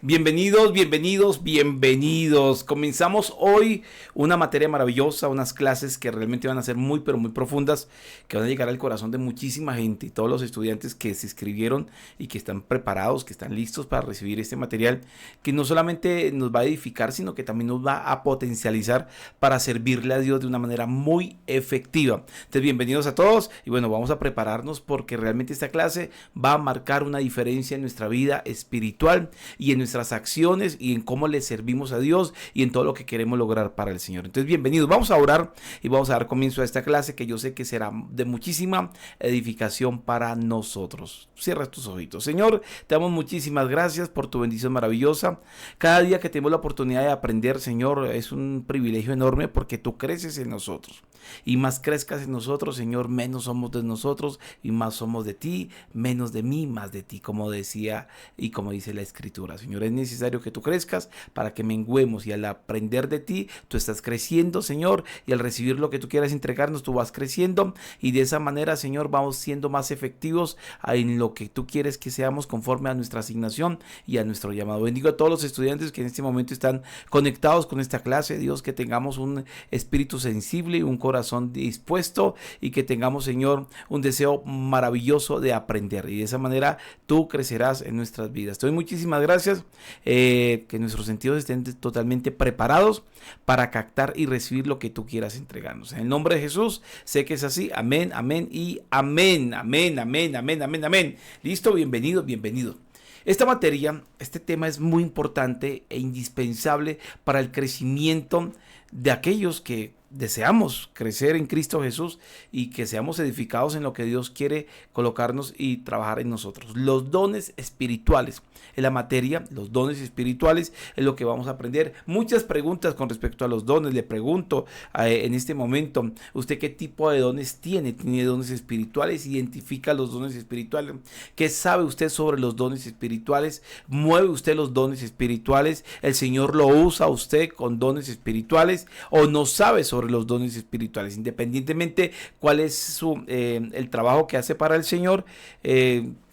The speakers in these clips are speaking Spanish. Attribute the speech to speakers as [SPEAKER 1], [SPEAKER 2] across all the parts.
[SPEAKER 1] Bienvenidos, bienvenidos, bienvenidos. Comenzamos hoy una materia maravillosa, unas clases que realmente van a ser muy, pero muy profundas, que van a llegar al corazón de muchísima gente y todos los estudiantes que se inscribieron y que están preparados, que están listos para recibir este material, que no solamente nos va a edificar, sino que también nos va a potencializar para servirle a Dios de una manera muy efectiva. Entonces, bienvenidos a todos y bueno, vamos a prepararnos porque realmente esta clase va a marcar una diferencia en nuestra vida espiritual y en nuestras acciones y en cómo le servimos a Dios y en todo lo que queremos lograr para el Señor. Entonces, bienvenidos. Vamos a orar y vamos a dar comienzo a esta clase que yo sé que será de muchísima edificación para nosotros. Cierra tus ojitos. Señor, te damos muchísimas gracias por tu bendición maravillosa. Cada día que tenemos la oportunidad de aprender, Señor, es un privilegio enorme porque tú creces en nosotros. Y más crezcas en nosotros, Señor, menos somos de nosotros y más somos de ti, menos de mí, más de ti, como decía y como dice la Escritura. Señor, es necesario que tú crezcas para que menguemos y al aprender de ti, tú estás creciendo, Señor, y al recibir lo que tú quieras entregarnos, tú vas creciendo y de esa manera, Señor, vamos siendo más efectivos en lo que tú quieres que seamos conforme a nuestra asignación y a nuestro llamado. Bendigo a todos los estudiantes que en este momento están conectados con esta clase, Dios, que tengamos un espíritu sensible y un corazón dispuesto y que tengamos, Señor, un deseo maravilloso de aprender y de esa manera tú crecerás en nuestras vidas. Te doy muchísimas gracias, que nuestros sentidos estén totalmente preparados para captar y recibir lo que tú quieras entregarnos. En el nombre de Jesús, sé que es así. Amén, amén y amén, amén, amén, amén, amén, amén. Listo, bienvenidos, bienvenidos. Esta materia, este tema es muy importante e indispensable para el crecimiento de aquellos que deseamos crecer en Cristo Jesús y que seamos edificados en lo que Dios quiere colocarnos y trabajar en nosotros. Los dones espirituales en la materia, los dones espirituales es lo que vamos a aprender. Muchas preguntas con respecto a los dones. Le pregunto en este momento, ¿usted qué tipo de dones tiene? ¿Tiene dones espirituales? ¿Identifica los dones espirituales? ¿Qué sabe usted sobre los dones espirituales? ¿Mueve usted los dones espirituales? ¿El Señor lo usa a usted con dones espirituales o no sabe sobre los dones espirituales? Independientemente cuál es el trabajo que hace para el Señor,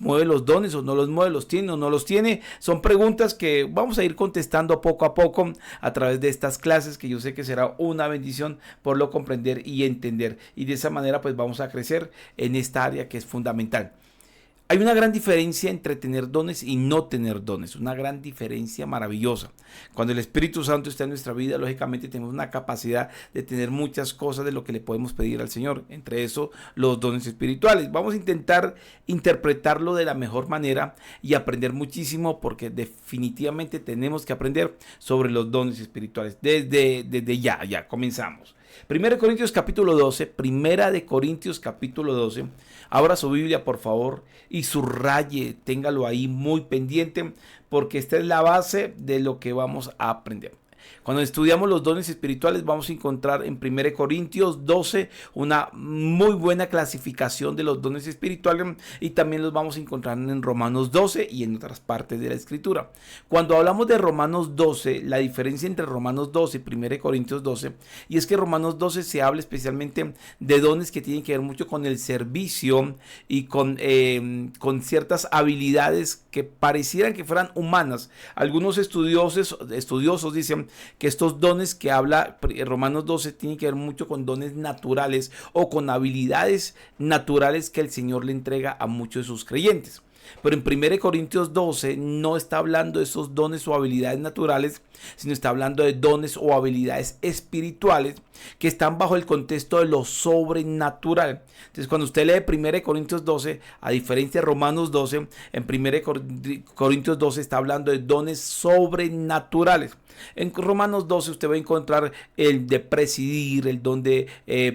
[SPEAKER 1] mueve los dones o no los mueve, los tiene o no los tiene. Son preguntas que vamos a ir contestando poco a poco a través de estas clases, que yo sé que será una bendición por lo comprender y entender, y de esa manera pues vamos a crecer en esta área que es fundamental. Hay una gran diferencia entre tener dones y no tener dones, una gran diferencia maravillosa. Cuando el Espíritu Santo está en nuestra vida, lógicamente tenemos una capacidad de tener muchas cosas de lo que le podemos pedir al Señor, entre eso los dones espirituales. Vamos a intentar interpretarlo de la mejor manera y aprender muchísimo, porque definitivamente tenemos que aprender sobre los dones espirituales. Desde ya comenzamos. Primera de Corintios capítulo 12, Primera de Corintios capítulo 12. Abra su Biblia, por favor, y subraye, téngalo ahí muy pendiente, porque esta es la base de lo que vamos a aprender. Cuando estudiamos los dones espirituales vamos a encontrar en 1 Corintios 12 una muy buena clasificación de los dones espirituales, y también los vamos a encontrar en Romanos 12 y en otras partes de la Escritura. Cuando hablamos de Romanos 12, la diferencia entre Romanos 12 y 1 Corintios 12, y es que Romanos 12 se habla especialmente de dones que tienen que ver mucho con el servicio y con ciertas habilidades que parecieran que fueran humanas. Algunos estudiosos dicen que estos dones que habla Romanos 12 tienen que ver mucho con dones naturales o con habilidades naturales que el Señor le entrega a muchos de sus creyentes. Pero en 1 Corintios 12 no está hablando de esos dones o habilidades naturales, sino está hablando de dones o habilidades espirituales que están bajo el contexto de lo sobrenatural. Entonces, cuando usted lee 1 Corintios 12, a diferencia de Romanos 12, en 1 Corintios 12 está hablando de dones sobrenaturales. En Romanos 12 usted va a encontrar el de presidir, el don de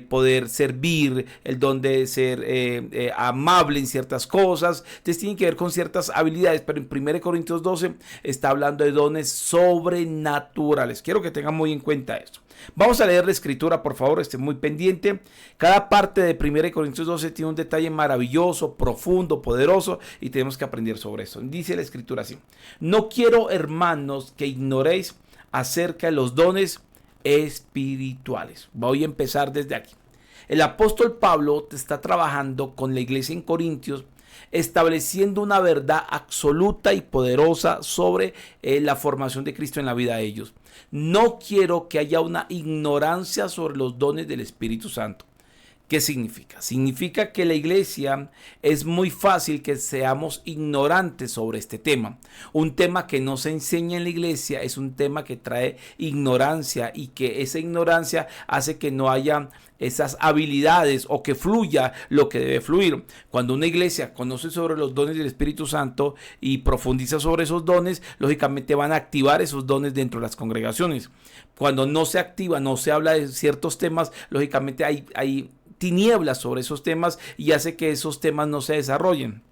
[SPEAKER 1] poder servir, el don de ser amable en ciertas cosas. Entonces tiene que ver con ciertas habilidades, pero en 1 Corintios 12 está hablando de dones sobrenaturales. Quiero que tengan muy en cuenta esto. Vamos a leer la Escritura, por favor, esté muy pendiente. Cada parte de 1 Corintios 12 tiene un detalle maravilloso, profundo, poderoso, y tenemos que aprender sobre eso. Dice la Escritura así: no quiero, hermanos, que ignoréis acerca de los dones espirituales. Voy a empezar desde aquí. El apóstol Pablo está trabajando con la iglesia en Corintios estableciendo una verdad absoluta y poderosa sobre la formación de Cristo en la vida de ellos. No quiero que haya una ignorancia sobre los dones del Espíritu Santo. ¿Qué significa? Significa que la iglesia es muy fácil que seamos ignorantes sobre este tema. Un tema que no se enseña en la iglesia es un tema que trae ignorancia, y que esa ignorancia hace que no haya esas habilidades o que fluya lo que debe fluir. Cuando una iglesia conoce sobre los dones del Espíritu Santo y profundiza sobre esos dones, lógicamente van a activar esos dones dentro de las congregaciones. Cuando no se activa, no se habla de ciertos temas, lógicamente hay tinieblas sobre esos temas y hace que esos temas no se desarrollen.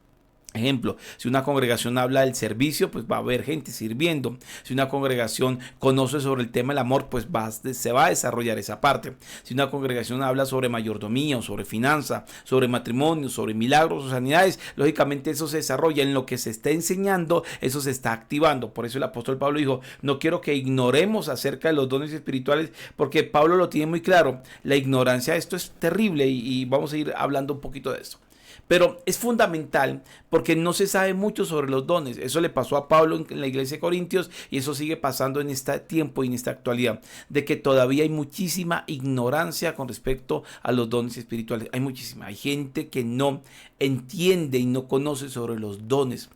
[SPEAKER 1] Ejemplo, si una congregación habla del servicio, pues va a haber gente sirviendo. Si una congregación conoce sobre el tema del amor, pues se va a desarrollar esa parte. Si una congregación habla sobre mayordomía o sobre finanza, sobre matrimonio, sobre milagros o sanidades, lógicamente eso se desarrolla. En lo que se está enseñando, eso se está activando. Por eso el apóstol Pablo dijo, no quiero que ignoremos acerca de los dones espirituales, porque Pablo lo tiene muy claro. La ignorancia de esto es terrible y vamos a ir hablando un poquito de esto. Pero es fundamental porque no se sabe mucho sobre los dones. Eso le pasó a Pablo en la iglesia de Corintios y eso sigue pasando en este tiempo y en esta actualidad, de que todavía hay muchísima ignorancia con respecto a los dones espirituales. Hay muchísima. Hay gente que no entiende y no conoce sobre los dones.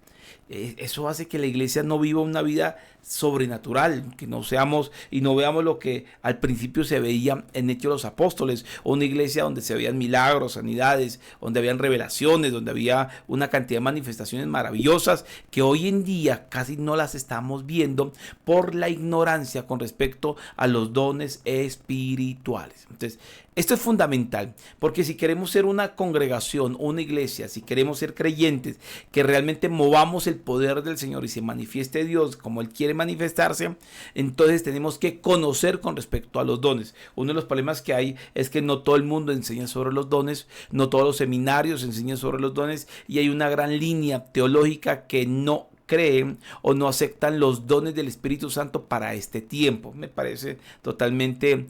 [SPEAKER 1] Eso hace que la iglesia no viva una vida sobrenatural, que no seamos y no veamos lo que al principio se veía en Hechos de los Apóstoles, o una iglesia donde se veían milagros, sanidades, donde habían revelaciones, donde había una cantidad de manifestaciones maravillosas que hoy en día casi no las estamos viendo por la ignorancia con respecto a los dones espirituales. Entonces, esto es fundamental, porque si queremos ser una congregación, una iglesia, si queremos ser creyentes, que realmente movamos el poder del Señor y se manifieste Dios como Él quiere manifestarse, entonces tenemos que conocer con respecto a los dones. Uno de los problemas que hay es que no todo el mundo enseña sobre los dones, no todos los seminarios enseñan sobre los dones, y hay una gran línea teológica que no creen o no aceptan los dones del Espíritu Santo para este tiempo. Me parece totalmente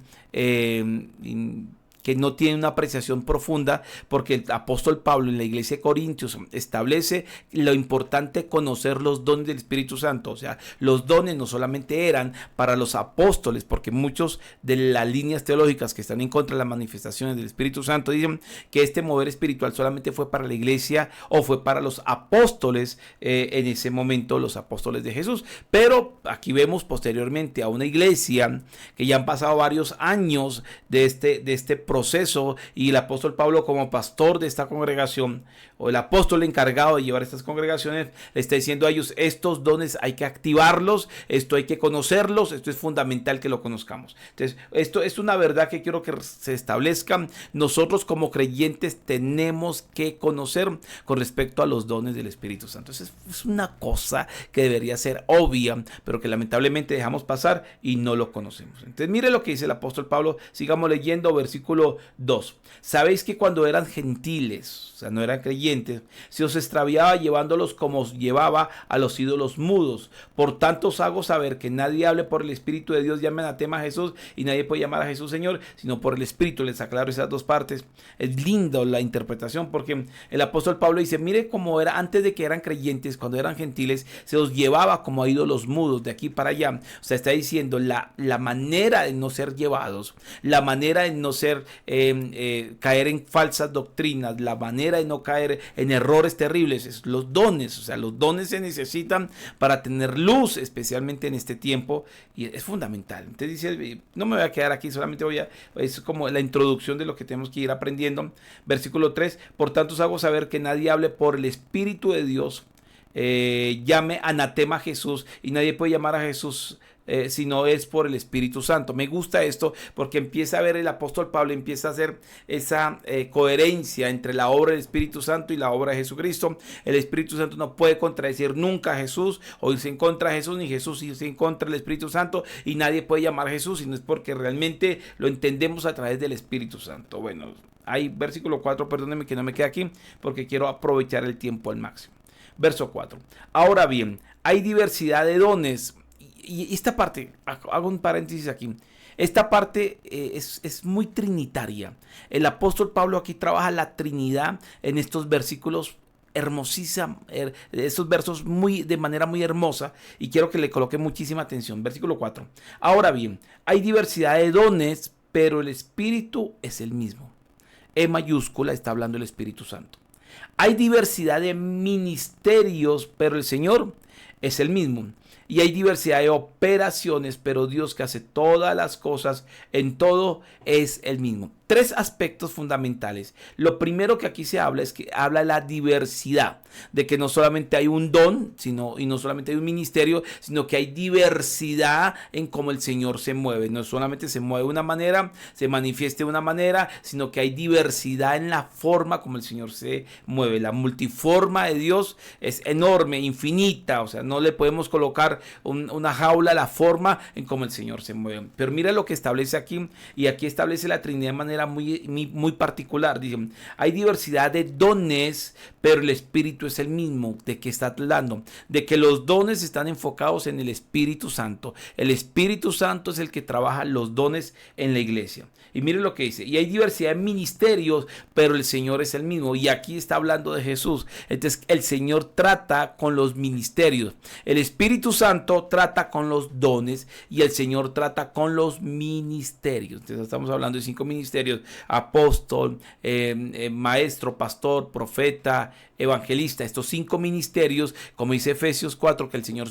[SPEAKER 1] que no tiene una apreciación profunda, porque el apóstol Pablo en la iglesia de Corintios establece lo importante de conocer los dones del Espíritu Santo. O sea, los dones no solamente eran para los apóstoles, porque muchos de las líneas teológicas que están en contra de las manifestaciones del Espíritu Santo dicen que este mover espiritual solamente fue para la iglesia o fue para los apóstoles en ese momento, los apóstoles de Jesús. Pero aquí vemos posteriormente a una iglesia que ya han pasado varios años de este proceso, y el apóstol Pablo, como pastor de esta congregación, o el apóstol encargado de llevar estas congregaciones, le está diciendo a ellos: estos dones hay que activarlos, esto hay que conocerlos, esto es fundamental que lo conozcamos. Entonces, esto es una verdad que quiero que se establezca. Nosotros como creyentes tenemos que conocer con respecto a los dones del Espíritu Santo. Entonces, es una cosa que debería ser obvia, pero que lamentablemente dejamos pasar y no lo conocemos. Entonces, mire lo que dice el apóstol Pablo. Sigamos leyendo versículo 2. Sabéis que cuando eran gentiles, o sea, no eran creyentes, se os extraviaba llevándolos como os llevaba a los ídolos mudos. Por tanto os hago saber que nadie hable por el Espíritu de Dios, llame anatema a Jesús, y nadie puede llamar a Jesús Señor, sino por el Espíritu. Les aclaro esas dos partes. Es lindo la interpretación, porque el apóstol Pablo dice: mire cómo era antes de que eran creyentes, cuando eran gentiles, se os llevaba como a ídolos mudos de aquí para allá. O sea, está diciendo la manera de no ser llevados, la manera de no ser caer en falsas doctrinas, la manera de no caer en errores terribles, es los dones. O sea, los dones se necesitan para tener luz, especialmente en este tiempo, y es fundamental. Entonces dice, no me voy a quedar aquí, solamente es como la introducción de lo que tenemos que ir aprendiendo. Versículo 3: por tanto os hago saber que nadie hable por el Espíritu de Dios, llame anatema a Jesús, y nadie puede llamar a Jesús si no es por el Espíritu Santo. Me gusta esto porque empieza a ver el apóstol Pablo, empieza a hacer esa coherencia entre la obra del Espíritu Santo y la obra de Jesucristo. El Espíritu Santo no puede contradecir nunca a Jesús o irse en contra de Jesús, ni Jesús irse en contra del Espíritu Santo, y nadie puede llamar a Jesús si no es porque realmente lo entendemos a través del Espíritu Santo. Bueno, hay versículo 4, perdónenme que no me quede aquí porque quiero aprovechar el tiempo al máximo. Verso 4. Ahora bien, hay diversidad de dones. Y esta parte, hago un paréntesis aquí, esta parte es muy trinitaria. El apóstol Pablo aquí trabaja la Trinidad en estos versículos hermosísima, estos versos de manera muy hermosa, y quiero que le coloque muchísima atención. Versículo 4. Ahora bien, hay diversidad de dones, pero el Espíritu es el mismo. E mayúscula está hablando el Espíritu Santo. Hay diversidad de ministerios, pero el Señor es el mismo. Y hay diversidad de operaciones, pero Dios, que hace todas las cosas en todo, es el mismo. Tres aspectos fundamentales. Lo primero que aquí se habla es que habla de la diversidad, de que no solamente hay un don, y no solamente hay un ministerio, sino que hay diversidad en cómo el Señor se mueve. No solamente se mueve de una manera, se manifiesta de una manera, sino que hay diversidad en la forma como el Señor se mueve. La multiforma de Dios es enorme, infinita, o sea, no le podemos colocar una jaula a la forma en cómo el Señor se mueve. Pero mira lo que establece aquí, y aquí establece la Trinidad de manera muy particular. Dicen, hay diversidad de dones, pero el Espíritu es el mismo. ¿De qué está hablando? De que los dones están enfocados en el Espíritu Santo. El Espíritu Santo es el que trabaja los dones en la iglesia. Y mire lo que dice, y hay diversidad de ministerios, pero el Señor es el mismo. Y aquí está hablando de Jesús. Entonces el Señor trata con los ministerios. El Espíritu Santo trata con los dones y el Señor trata con los ministerios. Entonces estamos hablando de 5 ministerios: apóstol, maestro, pastor, profeta, evangelista. Estos 5 ministerios, como dice Efesios 4, que el Señor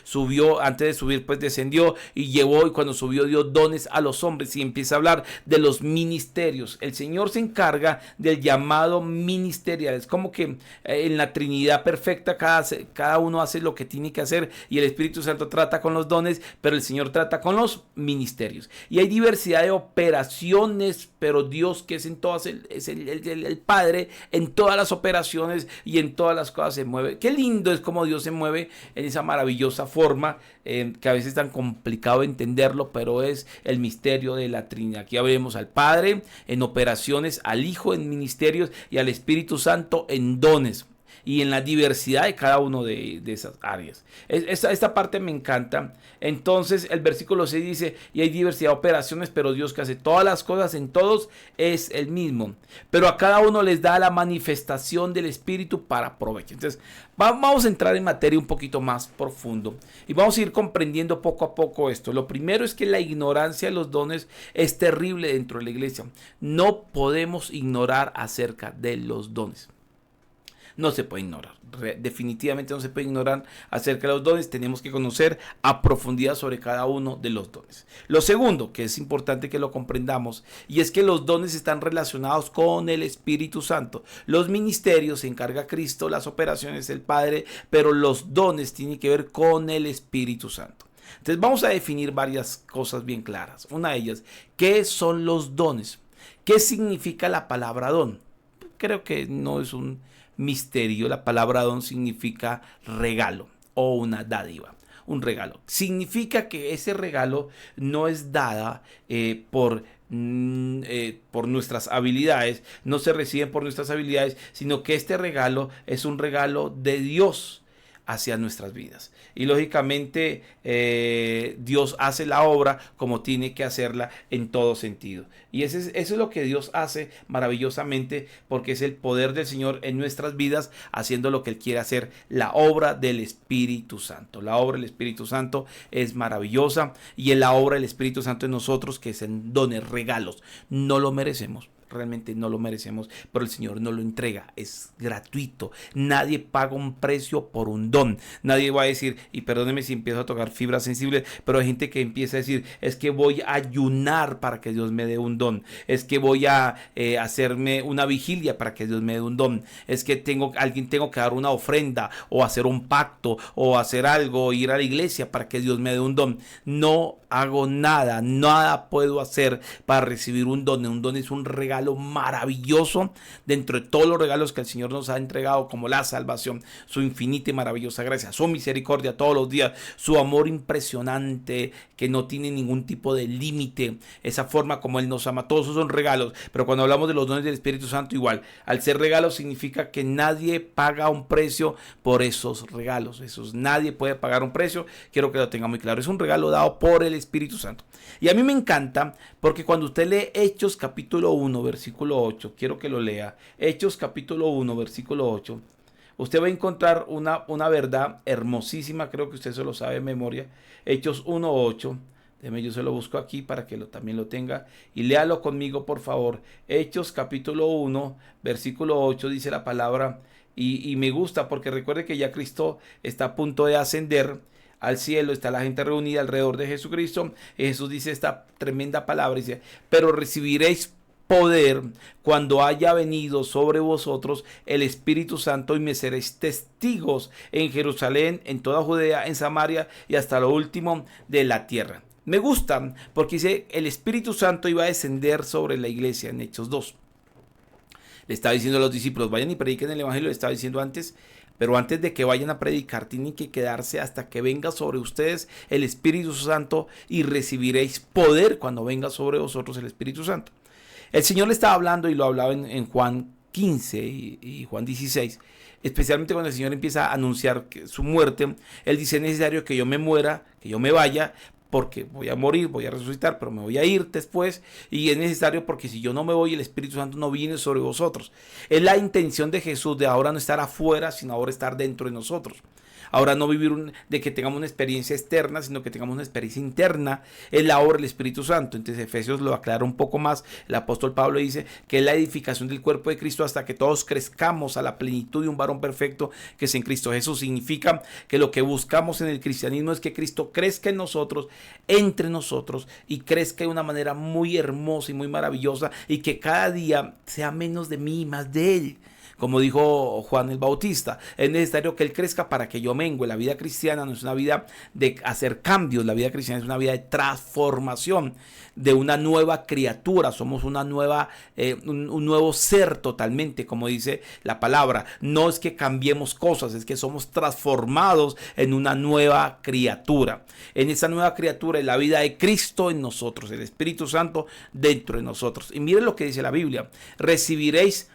[SPEAKER 1] subió, antes de subir pues descendió y llevó, y cuando subió dio dones a los hombres, y empieza a hablar de los ministerios. El Señor se encarga del llamado ministerial. Es como que en la Trinidad perfecta cada uno hace lo que tiene que hacer, y el Espíritu Santo trata con los dones, pero el Señor trata con los ministerios. Y hay diversidad de operaciones, pero Dios, que es en todas, es el Padre, en todas las operaciones y en todas las cosas se mueve. Qué lindo es como Dios se mueve en esa maravillosa forma, que a veces es tan complicado entenderlo, pero es el misterio de la Trinidad. Aquí veremos al Padre en operaciones, al Hijo en ministerios y al Espíritu Santo en dones, y en la diversidad de cada uno de esas áreas. Esta parte me encanta. Entonces el versículo 6 dice, y hay diversidad de operaciones, pero Dios, que hace todas las cosas en todos, es el mismo. Pero a cada uno les da la manifestación del Espíritu para provecho. Entonces vamos a entrar en materia un poquito más profundo y vamos a ir comprendiendo poco a poco esto. Lo primero es que la ignorancia de los dones es terrible dentro de la iglesia. No podemos ignorar acerca de los dones. No se puede ignorar, definitivamente no se puede ignorar acerca de los dones. Tenemos que conocer a profundidad sobre cada uno de los dones. Lo segundo, que es importante que lo comprendamos, y es que los dones están relacionados con el Espíritu Santo. Los ministerios se encarga Cristo, las operaciones el Padre, pero los dones tienen que ver con el Espíritu Santo. Entonces vamos a definir varias cosas bien claras. Una de ellas, ¿qué son los dones? ¿Qué significa la palabra don? Creo que no es un misterio. La palabra don significa regalo o una dádiva. Un regalo significa que ese regalo no es dada por nuestras habilidades, no se recibe por nuestras habilidades, sino que este regalo es un regalo de Dios hacia nuestras vidas. Y lógicamente Dios hace la obra como tiene que hacerla en todo sentido. Y eso es lo que Dios hace maravillosamente, porque es el poder del Señor en nuestras vidas, haciendo lo que Él quiere hacer, la obra del Espíritu Santo. La obra del Espíritu Santo es maravillosa, y en la obra del Espíritu Santo en nosotros, que es en dones, regalos. No lo merecemos. Realmente no lo merecemos, pero el Señor nos lo entrega, es gratuito. Nadie paga un precio por un don. Nadie va a decir, y perdóneme si empiezo a tocar fibras sensibles, pero hay gente que empieza a decir, es que voy a ayunar para que Dios me dé un don, es que voy a hacerme una vigilia para que Dios me dé un don, es que tengo que dar una ofrenda o hacer un pacto o hacer algo, ir a la iglesia para que Dios me dé un don. No hago nada puedo hacer para recibir un don. Un don es un regalo maravilloso dentro de todos los regalos que el Señor nos ha entregado, como la salvación, su infinita y maravillosa gracia, su misericordia todos los días, su amor impresionante que no tiene ningún tipo de límite, esa forma como Él nos ama. Todos esos son regalos. Pero cuando hablamos de los dones del Espíritu Santo, igual, al ser regalos significa que nadie paga un precio por esos regalos. Nadie puede pagar un precio. Quiero que lo tenga muy claro. Es un regalo dado por el Espíritu Santo. Y a mí me encanta, porque cuando usted lee Hechos capítulo 1 versículo 8, quiero que lo lea. Hechos capítulo 1 versículo 8, usted va a encontrar una verdad hermosísima, creo que usted se lo sabe de memoria, Hechos 1:8. Déjeme, yo se lo busco aquí para que también lo tenga y léalo conmigo, por favor. Hechos capítulo 1, versículo 8 dice la palabra y me gusta porque recuerde que ya Cristo está a punto de ascender al cielo, está la gente reunida alrededor de Jesucristo. Y Jesús dice esta tremenda palabra, dice, pero recibiréis poder cuando haya venido sobre vosotros el Espíritu Santo y me seréis testigos en Jerusalén, en toda Judea, en Samaria y hasta lo último de la tierra. Me gusta porque dice el Espíritu Santo iba a descender sobre la iglesia en Hechos 2. Le estaba diciendo a los discípulos, vayan y prediquen el evangelio, le estaba diciendo antes, pero antes de que vayan a predicar tienen que quedarse hasta que venga sobre ustedes el Espíritu Santo y recibiréis poder cuando venga sobre vosotros el Espíritu Santo. El Señor le estaba hablando y lo hablaba en Juan 15 y Juan 16, especialmente cuando el Señor empieza a anunciar su muerte. Él dice, es necesario que yo me muera, que yo me vaya, porque voy a morir, voy a resucitar, pero me voy a ir después, y es necesario porque si yo no me voy, el Espíritu Santo no viene sobre vosotros. Es la intención de Jesús de ahora no estar afuera, sino ahora estar dentro de nosotros. Ahora no vivir de que tengamos una experiencia externa, sino que tengamos una experiencia interna. Es la obra del Espíritu Santo. Entonces Efesios lo aclara un poco más. El apóstol Pablo dice que es la edificación del cuerpo de Cristo hasta que todos crezcamos a la plenitud de un varón perfecto que es en Cristo Jesús. Significa que lo que buscamos en el cristianismo es que Cristo crezca en nosotros, entre nosotros, y crezca de una manera muy hermosa y muy maravillosa, y que cada día sea menos de mí y más de Él. Como dijo Juan el Bautista, es necesario que Él crezca para que yo mengue. La vida cristiana no es una vida de hacer cambios, la vida cristiana es una vida de transformación, de una nueva criatura. Somos una nueva, un nuevo ser totalmente, como dice la palabra. No es que cambiemos cosas, es que somos transformados en una nueva criatura. En esa nueva criatura es la vida de Cristo en nosotros, el Espíritu Santo dentro de nosotros. Y miren lo que dice la Biblia, recibiréis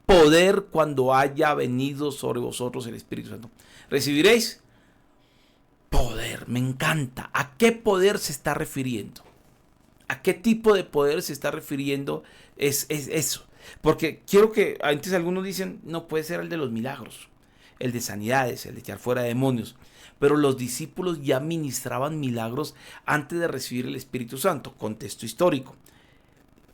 [SPEAKER 1] poder cuando haya venido sobre vosotros el Espíritu Santo. Recibiréis poder. Me encanta. ¿A qué poder se está refiriendo? ¿A qué tipo de poder se está refiriendo? Es eso. Porque quiero que, antes algunos dicen, no puede ser el de los milagros, el de sanidades, el de echar fuera demonios. Pero los discípulos ya ministraban milagros antes de recibir el Espíritu Santo. Contexto histórico.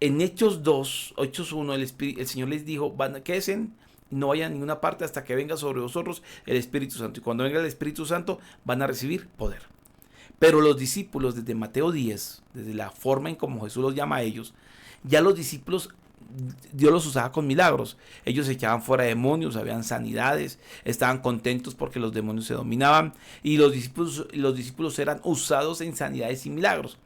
[SPEAKER 1] En Hechos 2, Hechos 1, el Señor les dijo, quédense, no vayan a ninguna parte hasta que venga sobre vosotros el Espíritu Santo. Y cuando venga el Espíritu Santo van a recibir poder. Pero los discípulos, desde Mateo 10, desde la forma en como Jesús los llama a ellos, ya los discípulos, Dios los usaba con milagros. Ellos echaban fuera demonios, habían sanidades, estaban contentos porque los demonios se dominaban. Y los discípulos eran usados en sanidades y milagros.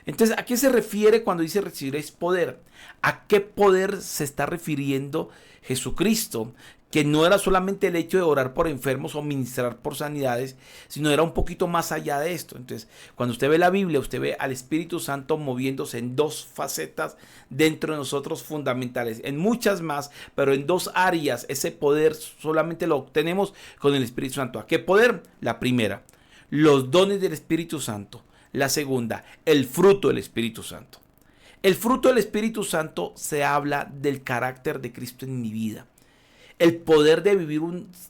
[SPEAKER 1] Entonces, ¿a qué se refiere cuando dice recibiréis poder? ¿A qué poder se está refiriendo Jesucristo? Que no era solamente el hecho de orar por enfermos o ministrar por sanidades, sino era un poquito más allá de esto. Entonces, cuando usted ve la Biblia, usted ve al Espíritu Santo moviéndose en dos facetas dentro de nosotros fundamentales, en muchas más, pero en dos áreas. Ese poder solamente lo obtenemos con el Espíritu Santo. ¿A qué poder? La primera, los dones del Espíritu Santo. La segunda, el fruto del Espíritu Santo. El fruto del Espíritu Santo se habla del carácter de Cristo en mi vida. El poder de vivir,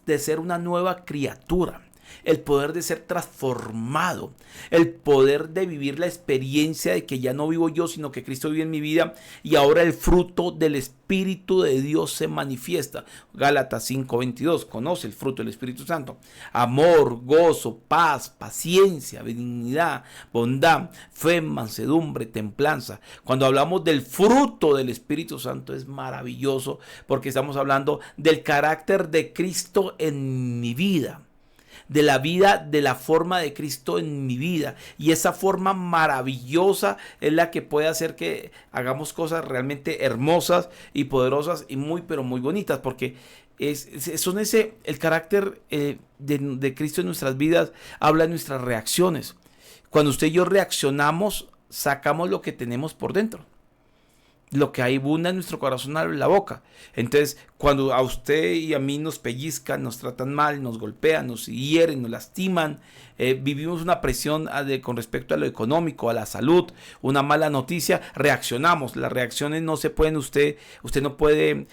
[SPEAKER 1] de ser una nueva criatura. El poder de ser transformado. El poder de vivir la experiencia de que ya no vivo yo, sino que Cristo vive en mi vida. Y ahora el fruto del Espíritu de Dios se manifiesta. Gálatas 5:22. Conoce el fruto del Espíritu Santo. Amor, gozo, paz, paciencia, benignidad, bondad, fe, mansedumbre, templanza. Cuando hablamos del fruto del Espíritu Santo es maravilloso porque estamos hablando del carácter de Cristo en mi vida. De la vida, de la forma de Cristo en mi vida. Y esa forma maravillosa es la que puede hacer que hagamos cosas realmente hermosas y poderosas y muy, pero muy bonitas. Porque son el carácter de Cristo en nuestras vidas, habla de nuestras reacciones. Cuando usted y yo reaccionamos, sacamos lo que tenemos por dentro. lo que abunda en nuestro corazón abre la boca. Entonces, cuando a usted y a mí nos pellizcan, nos tratan mal, nos golpean, nos hieren, nos lastiman, vivimos una presión con respecto a lo económico, a la salud, una mala noticia, reaccionamos. Las reacciones no se pueden, usted no puede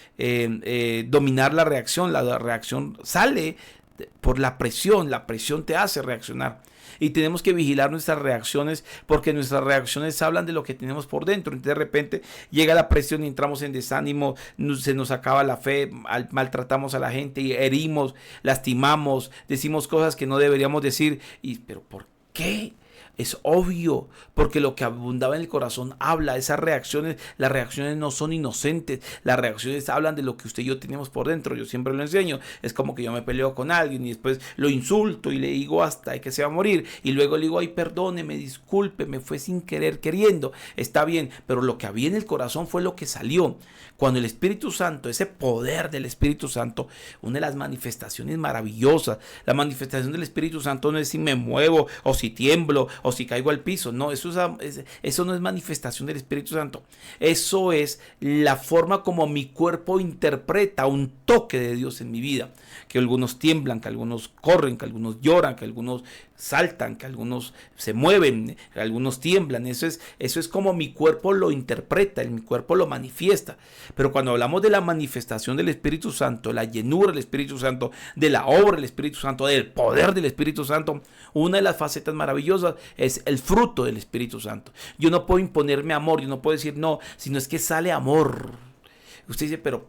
[SPEAKER 1] dominar la reacción sale por la presión te hace reaccionar. Y tenemos que vigilar nuestras reacciones, porque nuestras reacciones hablan de lo que tenemos por dentro. Entonces de repente llega la presión y entramos en desánimo, se nos acaba la fe, maltratamos a la gente, y herimos, lastimamos, decimos cosas que no deberíamos decir. ¿Pero por qué? Es obvio, porque lo que abundaba en el corazón habla. Las reacciones no son inocentes. Las reacciones hablan de lo que usted y yo tenemos por dentro. Yo siempre lo enseño. Es como que yo me peleo con alguien y después lo insulto y le digo hasta que se va a morir. Y luego le digo, ay, perdóneme, disculpe, me fue sin querer queriendo. Está bien, pero lo que había en el corazón fue lo que salió. Cuando el Espíritu Santo, ese poder del Espíritu Santo, una de las manifestaciones maravillosas, la manifestación del Espíritu Santo no es si me muevo o si tiemblo o si caigo al piso. No, eso no es manifestación del Espíritu Santo. Eso es la forma como mi cuerpo interpreta un toque de Dios en mi vida. Que algunos tiemblan, que algunos corren, que algunos lloran, que algunos saltan, que algunos se mueven, que algunos tiemblan. Eso es como mi cuerpo lo interpreta, mi cuerpo lo manifiesta. Pero cuando hablamos de la manifestación del Espíritu Santo, la llenura del Espíritu Santo, de la obra del Espíritu Santo, del poder del Espíritu Santo, una de las facetas maravillosas es el fruto del Espíritu Santo. Yo no puedo imponerme amor, yo no puedo decir no, sino es que sale amor. Usted dice, pero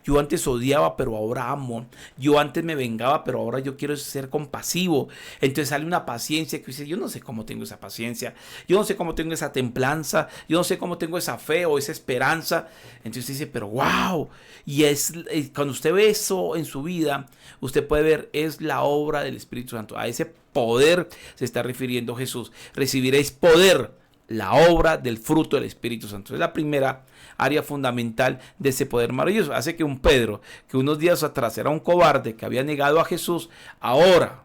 [SPEAKER 1] yo antes odiaba, pero ahora amo. Yo antes me vengaba, pero ahora yo quiero ser compasivo. Entonces sale una paciencia que dice, yo no sé cómo tengo esa paciencia, yo no sé cómo tengo esa templanza, yo no sé cómo tengo esa fe o esa esperanza. Entonces dice, pero wow. Y cuando usted ve eso en su vida, usted puede ver, es la obra del Espíritu Santo. A ese poder se está refiriendo Jesús. Recibiréis poder, la obra del fruto del Espíritu Santo. Es la primera área fundamental de ese poder maravilloso. Hace que un Pedro, que unos días atrás era un cobarde, que había negado a Jesús, ahora,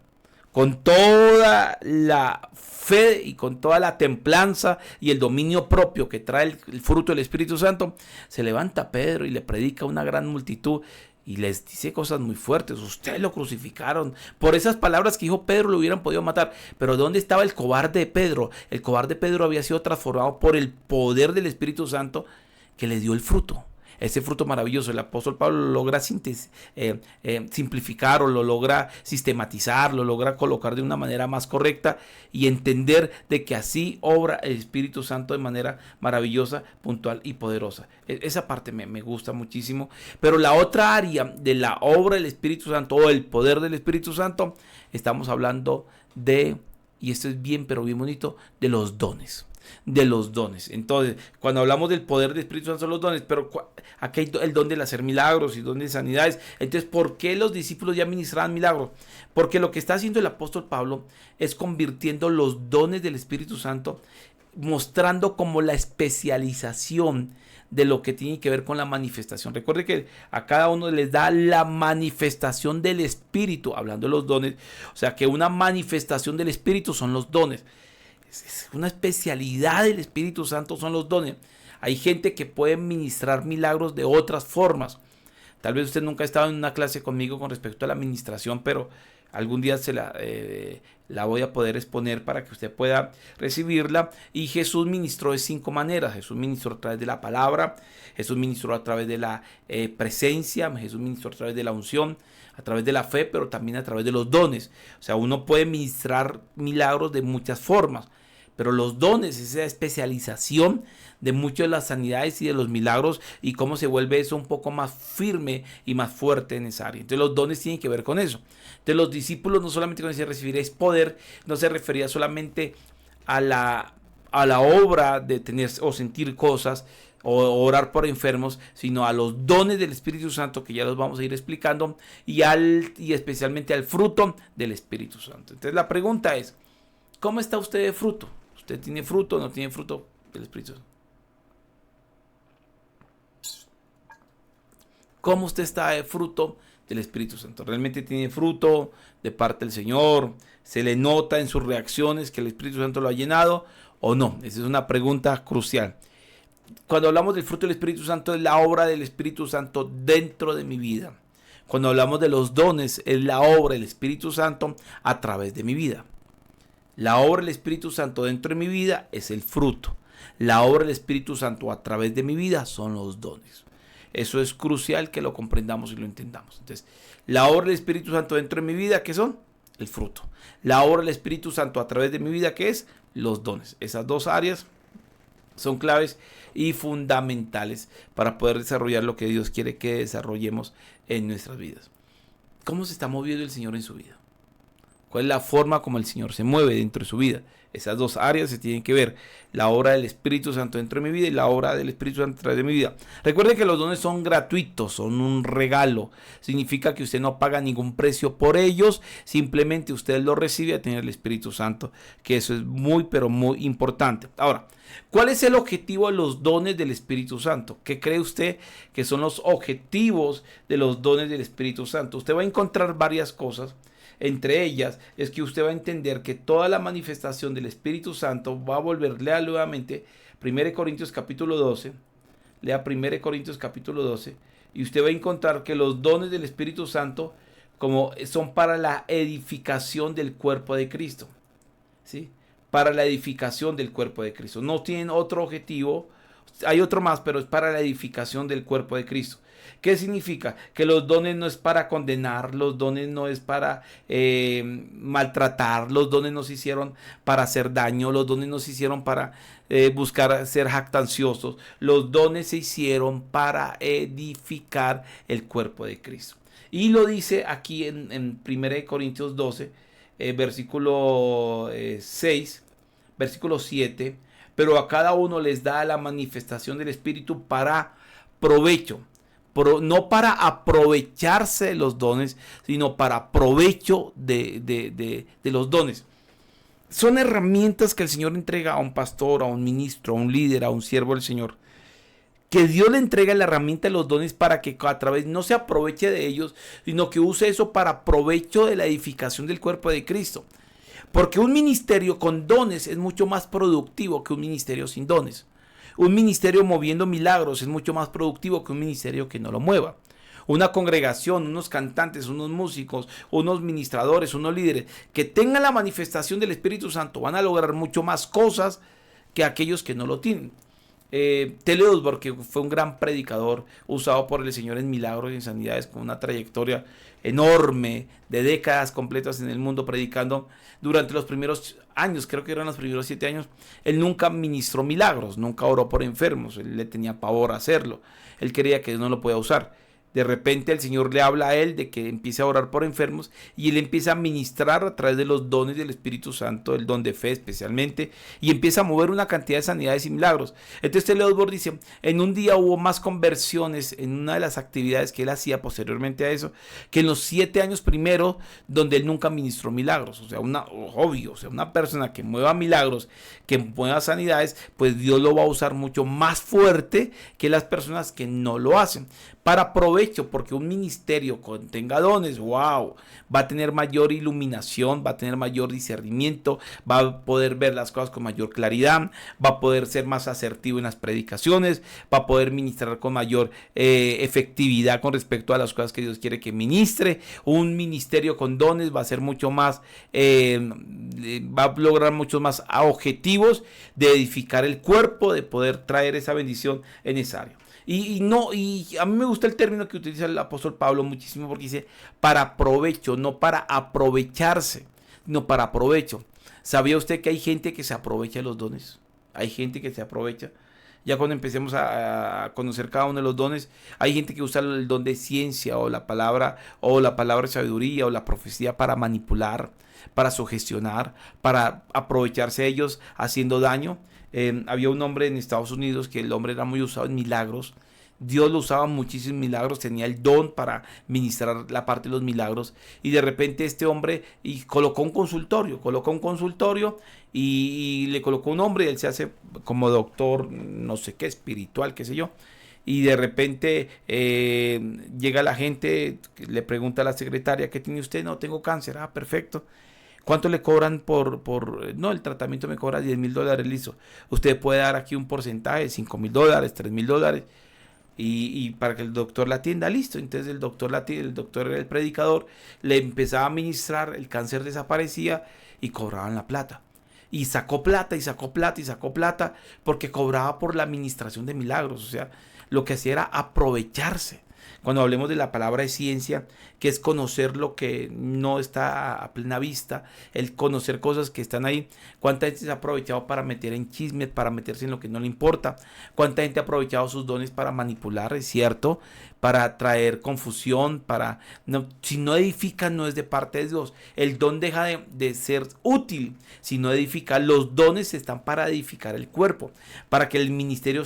[SPEAKER 1] con toda la fe y con toda la templanza y el dominio propio que trae el fruto del Espíritu Santo, se levanta Pedro y le predica a una gran multitud. Y les dice cosas muy fuertes. Ustedes lo crucificaron. Por esas palabras que dijo Pedro lo hubieran podido matar. Pero ¿dónde estaba el cobarde de Pedro? El cobarde de Pedro había sido transformado por el poder del Espíritu Santo que le dio el fruto. Ese fruto maravilloso. El apóstol Pablo lo logra simplificar, o lo logra sistematizar, lo logra colocar de una manera más correcta y entender de que así obra el Espíritu Santo de manera maravillosa, puntual y poderosa. Esa parte me gusta muchísimo. Pero la otra área de la obra del Espíritu Santo o el poder del Espíritu Santo, estamos hablando de, y esto es bien pero bien bonito, de los dones. De los dones. Entonces, cuando hablamos del poder del Espíritu Santo son los dones, pero aquí hay el don de hacer milagros y don de sanidades. Entonces, ¿por qué los discípulos ya ministraban milagros? Porque lo que está haciendo el apóstol Pablo es convirtiendo los dones del Espíritu Santo, mostrando como la especialización de lo que tiene que ver con la manifestación. Recuerde que a cada uno les da la manifestación del Espíritu, hablando de los dones. O sea, que una manifestación del Espíritu son los dones. Es una especialidad del Espíritu Santo, son los dones. Hay gente que puede ministrar milagros de otras formas. Tal vez usted nunca ha estado en una clase conmigo con respecto a la administración, pero algún día la voy a poder exponer para que usted pueda recibirla. Y Jesús ministró de 5 maneras. Jesús ministró a través de la palabra, Jesús ministró a través de la presencia, Jesús ministró a través de la unción, a través de la fe, pero también a través de los dones. O sea, uno puede ministrar milagros de muchas formas, pero los dones, esa especialización de muchas de las sanidades y de los milagros, y cómo se vuelve eso un poco más firme y más fuerte en esa área. Entonces los dones tienen que ver con eso. Entonces los discípulos, no solamente cuando se recibiréis poder, no se refería solamente a la obra de tener o sentir cosas o orar por enfermos, sino a los dones del Espíritu Santo, que ya los vamos a ir explicando, y especialmente al fruto del Espíritu Santo. Entonces la pregunta es, ¿cómo está usted de fruto? ¿Usted tiene fruto o no tiene fruto del Espíritu Santo? ¿Cómo usted está de fruto del Espíritu Santo? ¿Realmente tiene fruto de parte del Señor? ¿Se le nota en sus reacciones que el Espíritu Santo lo ha llenado o no? Esa es una pregunta crucial. Cuando hablamos del fruto del Espíritu Santo, es la obra del Espíritu Santo dentro de mi vida. Cuando hablamos de los dones, es la obra del Espíritu Santo a través de mi vida. La obra del Espíritu Santo dentro de mi vida es el fruto. La obra del Espíritu Santo a través de mi vida son los dones. Eso es crucial que lo comprendamos y lo entendamos. Entonces, la obra del Espíritu Santo dentro de mi vida, ¿qué son? El fruto. La obra del Espíritu Santo a través de mi vida, ¿qué es? Los dones. Esas dos áreas son claves y fundamentales para poder desarrollar lo que Dios quiere que desarrollemos en nuestras vidas. ¿Cómo se está moviendo el Señor en su vida? ¿Cuál es la forma como el Señor se mueve dentro de su vida? Esas dos áreas se tienen que ver. La obra del Espíritu Santo dentro de mi vida y la obra del Espíritu Santo a través de mi vida. Recuerden que los dones son gratuitos, son un regalo. Significa que usted no paga ningún precio por ellos. Simplemente usted los recibe a tener el Espíritu Santo. Que eso es muy, pero muy importante. Ahora, ¿cuál es el objetivo de los dones del Espíritu Santo? ¿Qué cree usted que son los objetivos de los dones del Espíritu Santo? Usted va a encontrar varias cosas. Entre ellas es que usted va a entender que toda la manifestación del Espíritu Santo va a volver, lea nuevamente 1 Corintios capítulo 12, lea 1 Corintios capítulo 12, y usted va a encontrar que los dones del Espíritu Santo como son para la edificación del cuerpo de Cristo, ¿sí? Para la edificación del cuerpo de Cristo. No tienen otro objetivo, hay otro más, pero es para la edificación del cuerpo de Cristo. ¿Qué significa? Que los dones no es para condenar, los dones no es para maltratar, los dones no se hicieron para hacer daño, los dones no se hicieron para buscar ser jactanciosos, los dones se hicieron para edificar el cuerpo de Cristo. Y lo dice aquí en 1 Corintios 12, versículo 6, versículo 7, pero a cada uno les da la manifestación del Espíritu para provecho. No para aprovecharse de los dones, sino para provecho de los dones. Son herramientas que el Señor entrega a un pastor, a un ministro, a un líder, a un siervo del Señor. Que Dios le entrega la herramienta de los dones para que a través no se aproveche de ellos, sino que use eso para provecho de la edificación del cuerpo de Cristo. Porque un ministerio con dones es mucho más productivo que un ministerio sin dones. Un ministerio moviendo milagros es mucho más productivo que un ministerio que no lo mueva. Una congregación, unos cantantes, unos músicos, unos ministradores, unos líderes que tengan la manifestación del Espíritu Santo van a lograr mucho más cosas que aquellos que no lo tienen. T.L. Osborne, que fue un gran predicador usado por el Señor en milagros y en sanidades, con una trayectoria enorme de décadas completas en el mundo predicando durante los primeros años, creo que eran los primeros 7 años. Él nunca ministró milagros, nunca oró por enfermos, él le tenía pavor a hacerlo, él creía que no lo podía usar. De repente el Señor le habla a él de que empiece a orar por enfermos y él empieza a ministrar a través de los dones del Espíritu Santo, el don de fe especialmente, y empieza a mover una cantidad de sanidades y milagros. Entonces T.L. Osborne dice, en un día hubo más conversiones en una de las actividades que él hacía posteriormente a eso, que en los 7 años primero, donde él nunca ministró milagros. O sea, una persona que mueva milagros, que mueva sanidades, pues Dios lo va a usar mucho más fuerte que las personas que no lo hacen. Para provecho, porque un ministerio con tenga dones, wow, va a tener mayor iluminación, va a tener mayor discernimiento, va a poder ver las cosas con mayor claridad, va a poder ser más asertivo en las predicaciones, va a poder ministrar con mayor efectividad con respecto a las cosas que Dios quiere que ministre. Un ministerio con dones va a ser mucho más, va a lograr muchos más objetivos de edificar el cuerpo, de poder traer esa bendición en esa área. Y a mí me gusta el término que utiliza el apóstol Pablo muchísimo, porque dice para provecho, no para aprovecharse, no para provecho. ¿Sabía usted que hay gente que se aprovecha de los dones? Hay gente que se aprovecha. Ya cuando empecemos a conocer cada uno de los dones, hay gente que usa el don de ciencia o la palabra de sabiduría o la profecía para manipular, para sugestionar, para aprovecharse de ellos haciendo daño. Había un hombre en Estados Unidos que el hombre era muy usado en milagros. Dios lo usaba muchísimos milagros, tenía el don para ministrar la parte de los milagros. Y de repente este hombre colocó un consultorio y le colocó un hombre y él se hace como doctor, no sé qué, espiritual, qué sé yo. Y de repente llega la gente, le pregunta a la secretaria, ¿qué tiene usted? No, tengo cáncer. Ah, perfecto. ¿Cuánto le cobran no, el tratamiento me cobra $10,000, listo? Usted puede dar aquí un porcentaje, $5,000, $3,000, y para que el doctor la atienda, listo. Entonces el doctor la atiende, el doctor era el predicador, le empezaba a ministrar, el cáncer desaparecía y cobraban la plata. Y sacó plata, y sacó plata, y sacó plata, porque cobraba por la administración de milagros. O sea, lo que hacía era aprovecharse. Cuando hablemos de la palabra de ciencia, que es conocer lo que no está a plena vista, el conocer cosas que están ahí. ¿Cuánta gente se ha aprovechado para meter en chismes, para meterse en lo que no le importa? ¿Cuánta gente ha aprovechado sus dones para manipular, es cierto? Para traer confusión, si no edifica, no es de parte de Dios. El don deja de ser útil si no edifica. Los dones están para edificar el cuerpo, para que el ministerio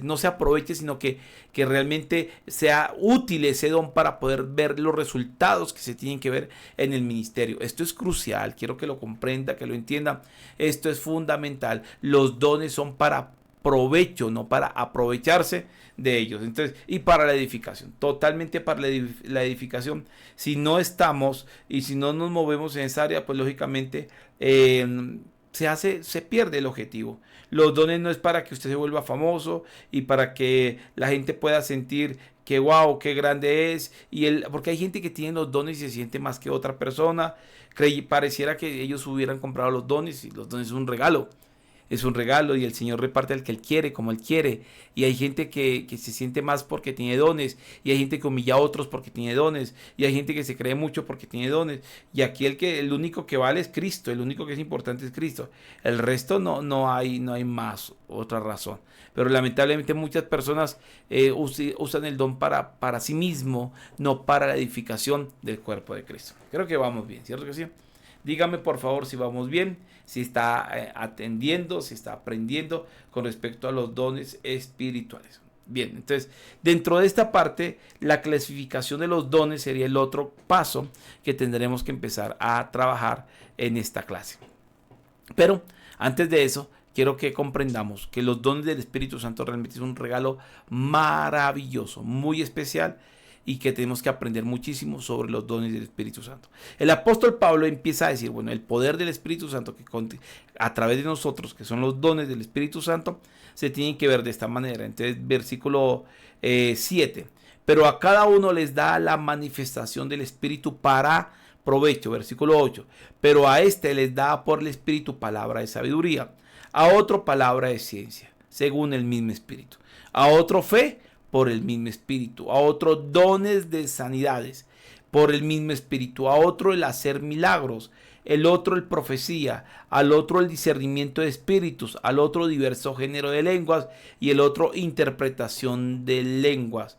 [SPEAKER 1] no se aproveche, sino que realmente sea útil ese don para poder ver los resultados que se tienen que ver en el ministerio. Esto es crucial, quiero que lo comprenda, que lo entienda. Esto es fundamental. Los dones son para provecho, no para aprovecharse de ellos. Entonces, y para la edificación, totalmente para la edificación. Si no estamos y si no nos movemos en esa área, pues lógicamente se pierde el objetivo. Los dones no es para que usted se vuelva famoso y para que la gente pueda sentir que wow, qué grande es. Porque hay gente que tiene los dones y se siente más que otra persona. Pareciera que ellos hubieran comprado los dones, y los dones es un regalo. Es un regalo y el Señor reparte al que Él quiere, como Él quiere. Y hay gente que se siente más porque tiene dones. Y hay gente que humilla a otros porque tiene dones. Y hay gente que se cree mucho porque tiene dones. Y aquí el único que vale es Cristo. El único que es importante es Cristo. El resto no hay más otra razón. Pero lamentablemente muchas personas usan el don para sí mismo, no para la edificación del cuerpo de Cristo. Creo que vamos bien, ¿cierto que sí? Dígame por favor si vamos bien, si está atendiendo, si está aprendiendo con respecto a los dones espirituales. Bien, entonces dentro de esta parte, la clasificación de los dones sería el otro paso que tendremos que empezar a trabajar en esta clase. Pero antes de eso, quiero que comprendamos que los dones del Espíritu Santo realmente es un regalo maravilloso, muy especial, y que tenemos que aprender muchísimo sobre los dones del Espíritu Santo. El apóstol Pablo empieza a decir, bueno, el poder del Espíritu Santo que a través de nosotros, que son los dones del Espíritu Santo, se tienen que ver de esta manera. Entonces, versículo 7, pero a cada uno les da la manifestación del Espíritu para provecho. Versículo 8, pero a este les da por el Espíritu palabra de sabiduría, a otro palabra de ciencia, según el mismo Espíritu, a otro fe, por el mismo Espíritu, a otro dones de sanidades, por el mismo Espíritu, a otro el hacer milagros, el otro el profecía, al otro el discernimiento de espíritus, al otro diverso género de lenguas y el otro interpretación de lenguas.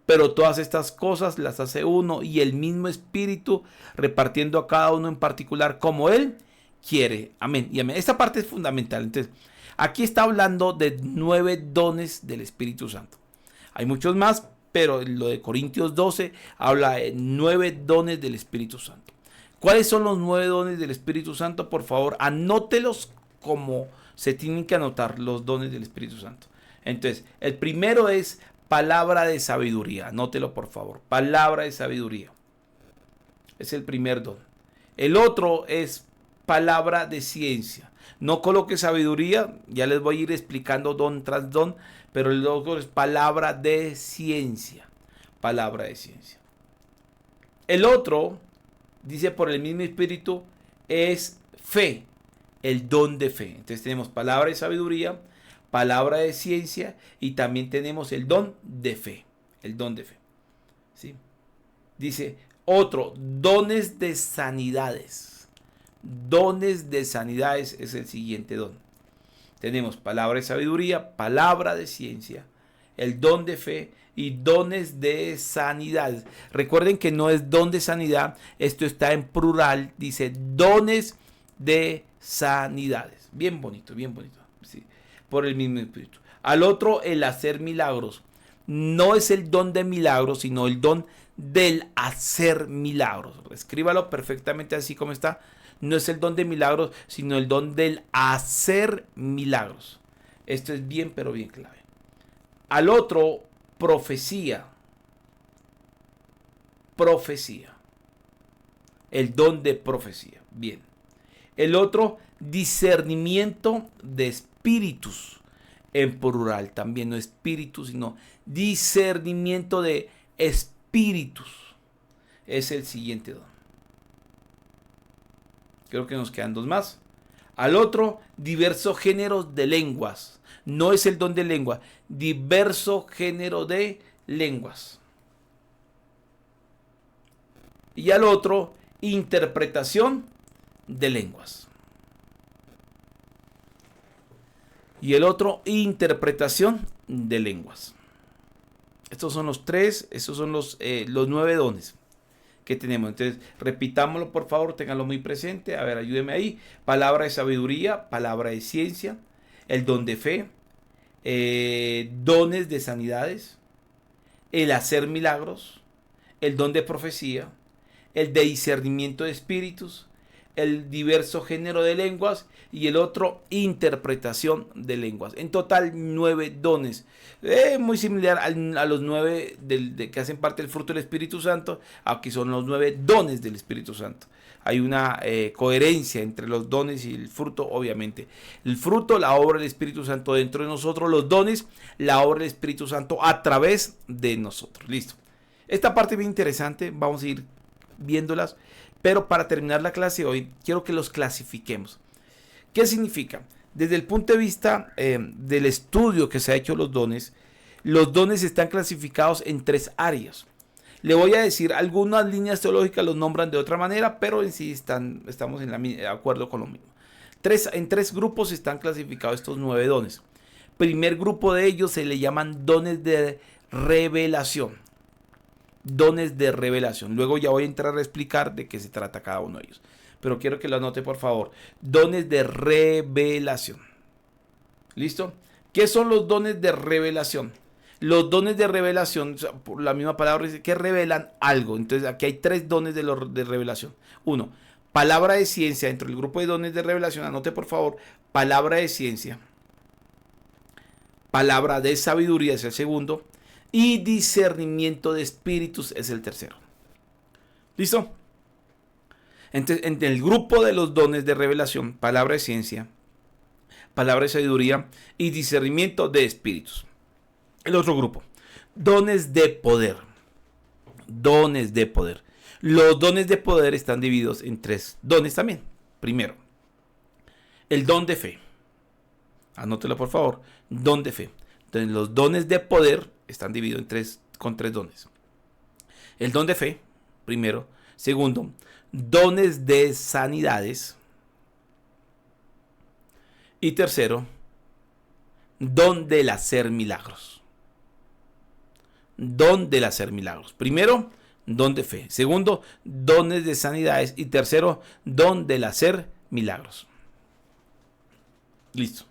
[SPEAKER 1] Pero todas estas cosas las hace uno y el mismo Espíritu, repartiendo a cada uno en particular como Él quiere. Amén y amén. Esta parte es fundamental. Entonces, aquí está hablando de 9 dones del Espíritu Santo. Hay muchos más, pero lo de Corintios 12 habla de 9 dones del Espíritu Santo. ¿Cuáles son los 9 dones del Espíritu Santo? Por favor, anótelos como se tienen que anotar los dones del Espíritu Santo. Entonces, el primero es palabra de sabiduría. Anótelo, por favor. Palabra de sabiduría. Es el primer don. El otro es palabra de ciencia. No coloque sabiduría, ya les voy a ir explicando don tras don, pero el otro es palabra de ciencia. Palabra de ciencia. El otro, dice por el mismo Espíritu, es fe, el don de fe. Entonces tenemos palabra de sabiduría, palabra de ciencia y también tenemos el don de fe. El don de fe. ¿Sí? Dice otro, dones de sanidades. Dones de sanidades es el siguiente don. Tenemos palabra de sabiduría, palabra de ciencia, el don de fe y dones de sanidad. Recuerden que no es don de sanidad, esto está en plural, dice dones de sanidades. Bien bonito, ¿sí? Por el mismo Espíritu. Al otro, el hacer milagros. No es el don de milagros, sino el don del hacer milagros. Escríbalo perfectamente así como está. No es el don de milagros, sino el don del hacer milagros. Esto es bien, pero bien clave. Al otro, profecía. Profecía. El don de profecía. Bien. El otro, discernimiento de espíritus. En plural, también no espíritus, sino discernimiento de espíritus. Es el siguiente don. Creo que nos quedan dos más. Al otro, diversos géneros de lenguas. No es el don de lengua, diverso género de lenguas. Y al otro, interpretación de lenguas. Y el otro, interpretación de lenguas. Estos son los tres, estos son los 9 dones que tenemos. Entonces, repitámoslo por favor, ténganlo muy presente. A ver, ayúdenme ahí. Palabra de sabiduría, palabra de ciencia, el don de fe, dones de sanidades, el hacer milagros, el don de profecía, el de discernimiento de espíritus, el diverso género de lenguas y el otro, interpretación de lenguas. En total, 9 dones. Muy similar a los 9 que hacen parte del fruto del Espíritu Santo. Aquí son los 9 dones del Espíritu Santo. Hay una coherencia entre los dones y el fruto, obviamente. El fruto, la obra del Espíritu Santo dentro de nosotros. Los dones, la obra del Espíritu Santo a través de nosotros. Listo. Esta parte es bien interesante. Vamos a ir viéndolas. Pero para terminar la clase hoy, quiero que los clasifiquemos. ¿Qué significa? Desde el punto de vista del estudio que se ha hecho los dones están clasificados en 3 áreas. Le voy a decir, algunas líneas teológicas los nombran de otra manera, pero en sí estamos de acuerdo con lo mismo. En 3 grupos están clasificados estos 9 dones. Primer grupo de ellos se le llaman dones de revelación. Dones de revelación. Luego ya voy a entrar a explicar de qué se trata cada uno de ellos. Pero quiero que lo anote por favor. Dones de revelación. ¿Listo? ¿Qué son los dones de revelación? Los dones de revelación, por la misma palabra, dice que revelan algo. Entonces aquí hay 3 dones de revelación. 1. Palabra de ciencia. Dentro del grupo de dones de revelación, anote por favor. Palabra de ciencia. Palabra de sabiduría es el segundo. Y discernimiento de espíritus es el tercero. ¿Listo? Entonces, en el grupo de los dones de revelación, palabra de ciencia, palabra de sabiduría y discernimiento de espíritus. El otro grupo, dones de poder. Dones de poder. Los dones de poder están divididos en 3 dones también. Primero, el don de fe. Anótelo por favor. Don de fe. Entonces, los dones de poder están divididos con 3 dones. El don de fe, primero. Segundo, dones de sanidades. Y tercero, don del hacer milagros. Don del hacer milagros. Primero, don de fe. Segundo, dones de sanidades. Y tercero, don del hacer milagros. Listo.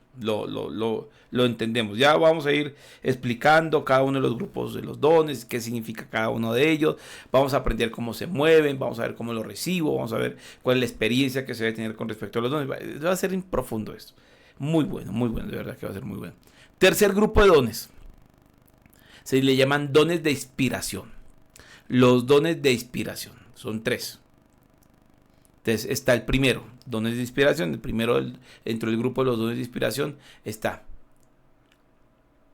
[SPEAKER 1] Lo entendemos. Ya vamos a ir explicando cada uno de los grupos de los dones, qué significa cada uno de ellos. Vamos a aprender cómo se mueven, vamos a ver cómo lo recibo, vamos a ver cuál es la experiencia que se debe tener con respecto a los dones. Va a ser profundo esto. Muy bueno, de verdad que va a ser muy bueno. Tercer grupo de dones. Se le llaman dones de inspiración. Los dones de inspiración son 3. Entonces está el primero, dones de inspiración. El primero dentro del grupo de los dones de inspiración está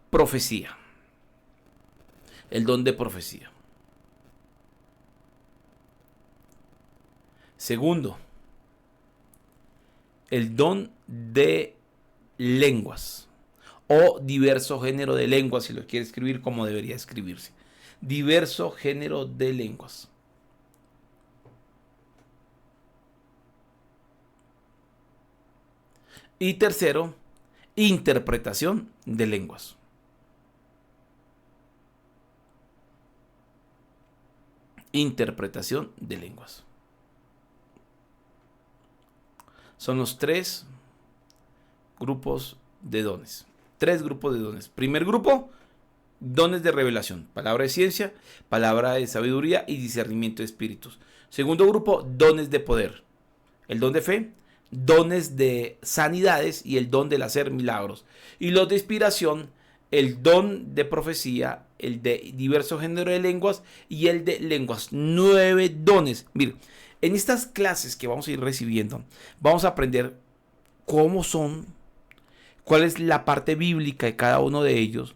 [SPEAKER 1] profecía. El don de profecía. Segundo, el don de lenguas o diverso género de lenguas, si lo quiere escribir como debería escribirse. Diverso género de lenguas. Y tercero, interpretación de lenguas. Interpretación de lenguas. Son los 3 grupos de dones. 3 grupos de dones. Primer grupo, dones de revelación. Palabra de ciencia, palabra de sabiduría y discernimiento de espíritus. Segundo grupo, dones de poder. El don de fe, dones de sanidades y el don del hacer milagros. Y los de inspiración, el don de profecía, el de diverso género de lenguas y el de lenguas. 9 dones. Mire, En estas clases que vamos a ir recibiendo, vamos a aprender cómo son, cuál es la parte bíblica de cada uno de ellos.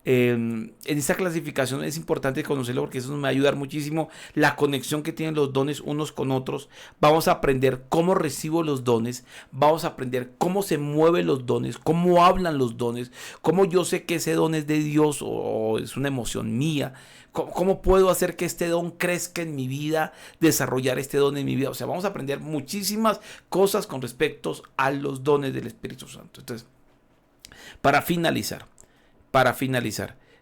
[SPEAKER 1] En esta clasificación es importante conocerlo porque eso nos va a ayudar muchísimo. La conexión que tienen los dones unos con otros. Vamos a aprender cómo recibo los dones. Vamos a aprender cómo se mueven los dones, cómo hablan los dones, cómo yo sé que ese don es de Dios o es una emoción mía. ¿Cómo puedo hacer que este don crezca en mi vida, desarrollar este don en mi vida? O sea, vamos a aprender muchísimas cosas con respecto a los dones del Espíritu Santo. Entonces, para finalizar,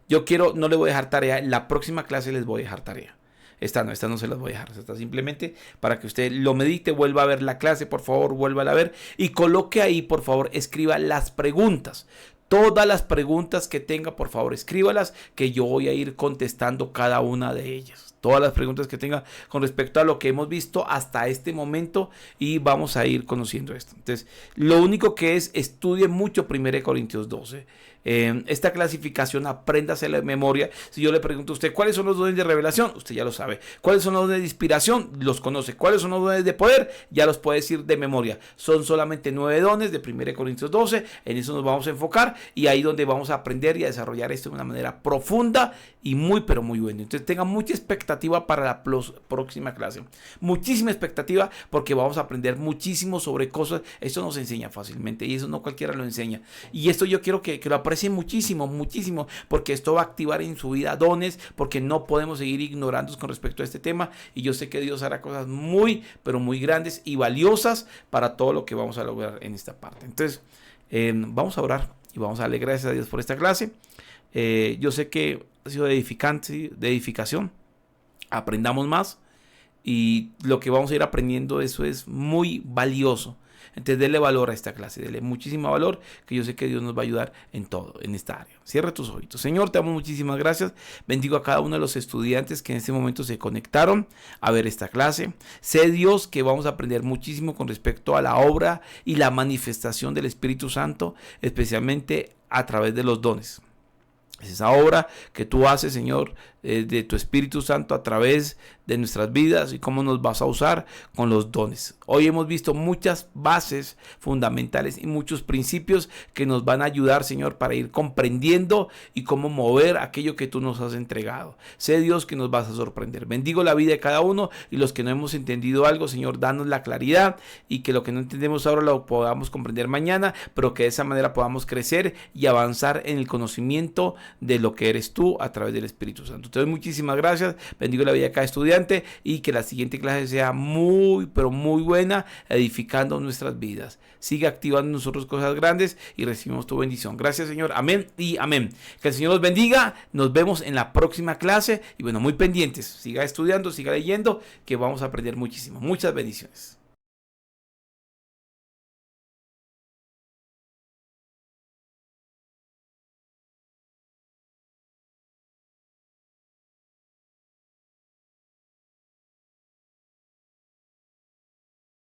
[SPEAKER 1] yo quiero, no le voy a dejar tarea, en la próxima clase les voy a dejar tarea. Esta no se las voy a dejar, esta simplemente para que usted lo medite, vuelva a ver la clase, por favor, vuelva a ver y coloque ahí, por favor, escriba las preguntas. Todas las preguntas que tenga, por favor, escríbalas, que yo voy a ir contestando cada una de ellas. Todas las preguntas que tenga con respecto a lo que hemos visto hasta este momento y vamos a ir conociendo esto. Entonces, lo único que es, estudie mucho 1 Corintios 12. Esta clasificación, apréndasela de memoria. Si yo le pregunto a usted, ¿cuáles son los dones de revelación? Usted ya lo sabe. ¿Cuáles son los dones de inspiración? Los conoce. ¿Cuáles son los dones de poder? Ya los puede decir de memoria. Son solamente 9 dones de 1 Corintios 12. En eso nos vamos a enfocar y ahí donde vamos a aprender y a desarrollar esto de una manera profunda y muy, pero muy buena. Entonces tenga mucha expectativa para la próxima clase. Muchísima expectativa porque vamos a aprender muchísimo sobre cosas. Esto no se enseña fácilmente y eso no cualquiera lo enseña. Y esto yo quiero que lo aprecien muchísimo, muchísimo, porque esto va a activar en su vida dones, porque no podemos seguir ignorando con respecto a este tema. Y yo sé que Dios hará cosas muy, pero muy grandes y valiosas para todo lo que vamos a lograr en esta parte. Entonces, vamos a orar y vamos a darle gracias a Dios por esta clase. Yo sé que ha sido edificante, de edificación. Aprendamos más y lo que vamos a ir aprendiendo, eso es muy valioso. Entonces, dele valor a esta clase, dele muchísimo valor, que yo sé que Dios nos va a ayudar en todo, en esta área. Cierra tus ojitos. Señor, te amo, muchísimas gracias. Bendigo a cada uno de los estudiantes que en este momento se conectaron a ver esta clase. Sé, Dios, que vamos a aprender muchísimo con respecto a la obra y la manifestación del Espíritu Santo, especialmente a través de los dones. Es esa obra que tú haces, Señor, de tu Espíritu Santo a través de nuestras vidas y cómo nos vas a usar con los dones. Hoy hemos visto muchas bases fundamentales y muchos principios que nos van a ayudar, Señor, para ir comprendiendo y cómo mover aquello que tú nos has entregado. Sé, Dios, que nos vas a sorprender. Bendigo la vida de cada uno y los que no hemos entendido algo, Señor, danos la claridad y que lo que no entendemos ahora lo podamos comprender mañana, pero que de esa manera podamos crecer y avanzar en el conocimiento de lo que eres tú a través del Espíritu Santo. Te doy muchísimas gracias, bendigo la vida de cada estudiante y que la siguiente clase sea muy, pero muy buena, edificando nuestras vidas. Sigue activando en nosotros cosas grandes y recibimos tu bendición. Gracias, Señor. Amén y amén. Que el Señor los bendiga. Nos vemos en la próxima clase y bueno, muy pendientes. Siga estudiando, siga leyendo, que vamos a aprender muchísimo. Muchas bendiciones.